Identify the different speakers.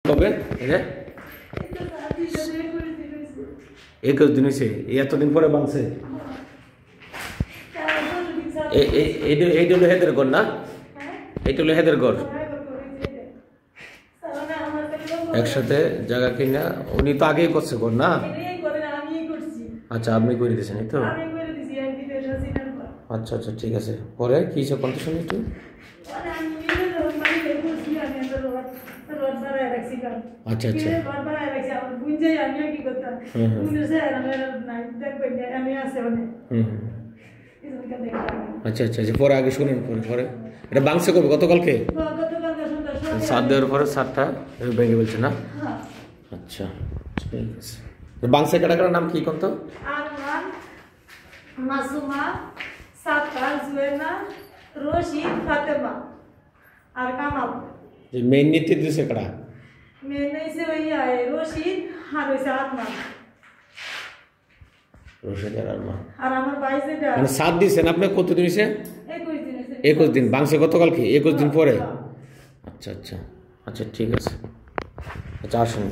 Speaker 1: কবে? 21 দিন হয়েছে। এতদিন পরে ভাঙছে। এইটা হলো হেদের ঘর না? এইটা হলো হেদের ঘর। একসাথে জায়গা কিনা উনি তো আগেই করছে ঘর না? আচ্ছা, আপনি করে দিয়েছেন এই তো? আচ্ছা আচ্ছা, ঠিক আছে। পরে কি সব বলতে শুনি একটু। আচ্ছা আচ্ছা, আচ্ছা আচ্ছা আচ্ছা, পরে আগে শুনেন। পরে পরে এটা বাংসে কবে? গতকালকে সাত দেওয়ার পরে 7টা ভেঙে বলছে না? আচ্ছা, ঠিক আছে। বাংসে কাটাকাটার নাম কি কোন তো?
Speaker 2: মাসুমা, সাত্তার, জুয়েনা, রশিদ, ফাতেমা আর কামাল।
Speaker 1: যে মেইন নীতি দিছে কাটা?
Speaker 2: মেইন হইছে ওই রশিদ আর হইছে আরমান।
Speaker 1: রশিদ আর আরমান।
Speaker 2: আর আমার ভাই যেটা
Speaker 1: মানে 7 দিছেন আপনি, কত দিন হইছে?
Speaker 2: 21 দিন হইছে।
Speaker 1: 21 দিন বাংসে গতকালকে 21 দিন পরে। আচ্ছা আচ্ছা আচ্ছা, ঠিক আছে। আচ্ছা আসুন।